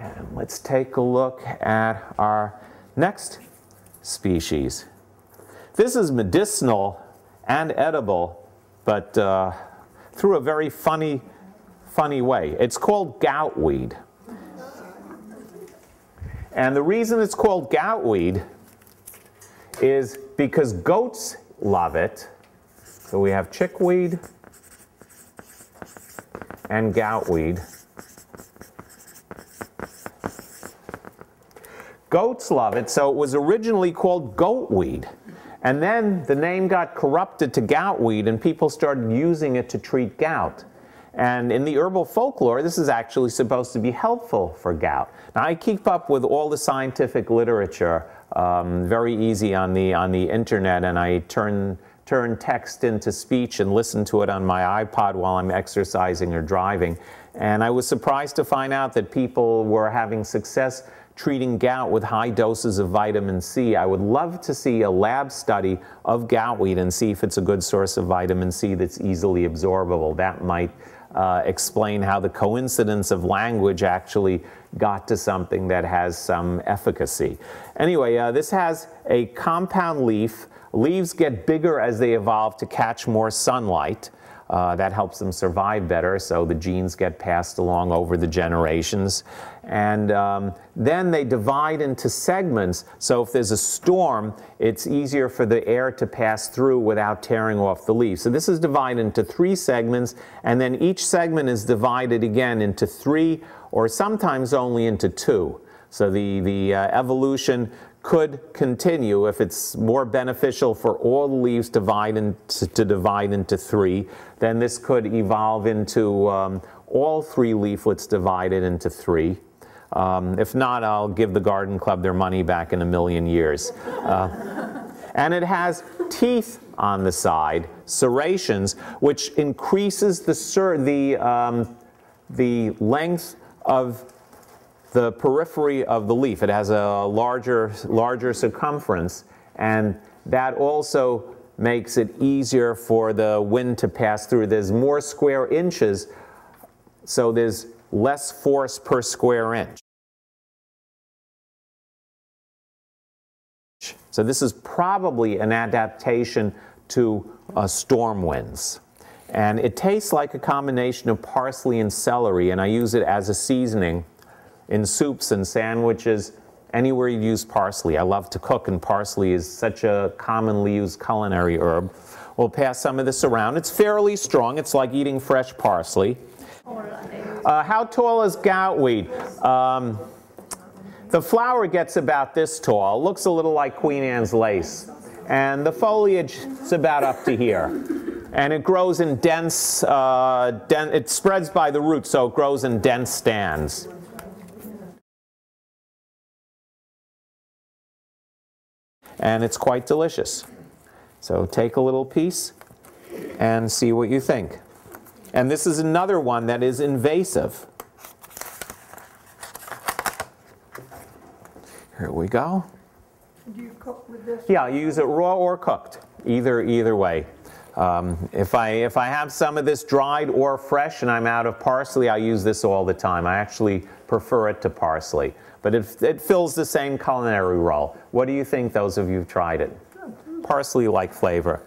And let's take a look at our next species. This is medicinal and edible, but through a very funny way. It's called goutweed. And the reason it's called goutweed is because goats love it. So we have chickweed and goutweed. Goats love it, so it was originally called goatweed. And then the name got corrupted to goutweed, and people started using it to treat gout. And in the herbal folklore, this is actually supposed to be helpful for gout. Now, I keep up with all the scientific literature very easy on the internet, and I turn text into speech and listen to it on my iPod while I'm exercising or driving. And I was surprised to find out that people were having success treating gout with high doses of vitamin C. I would love to see a lab study of goutweed and see if it's a good source of vitamin C that's easily absorbable. That might explain how the coincidence of language actually got to something that has some efficacy. Anyway, this has a compound leaf. Leaves get bigger as they evolve to catch more sunlight. That helps them survive better, so the genes get passed along over the generations. And then they divide into segments, so if there's a storm, it's easier for the air to pass through without tearing off the leaves. So this is divided into 3 segments, and then each segment is divided again into 3, or sometimes only into 2. So the evolution could continue if it's more beneficial for all the leaves to divide into 3. Then this could evolve into all 3 leaflets divided into 3. If not, I'll give the garden club their money back in a million years. And it has teeth on the side, serrations, which increases the length of the periphery of the leaf. It has a larger circumference, and that also makes it easier for the wind to pass through. There's more square inches, so there's less force per square inch. So this is probably an adaptation to storm winds. And it tastes like a combination of parsley and celery, and I use it as a seasoning in soups and sandwiches, anywhere you use parsley. I love to cook, and parsley is such a commonly used culinary herb. We'll pass some of this around. It's fairly strong. It's like eating fresh parsley. How tall is goutweed? The flower gets about this tall. It looks a little like Queen Anne's lace. And the foliage is about up to here. And it grows in dense, it spreads by the roots, so it grows in dense stands. And it's quite delicious. So take a little piece and see what you think. And this is another one that is invasive. Here we go. Do you cook with this? Yeah, you use it raw or cooked, either way. If I have some of this dried or fresh and I'm out of parsley, I use this all the time. I actually prefer it to parsley. But it fills the same culinary role. What do you think, those of you who've tried it? Parsley-like flavor.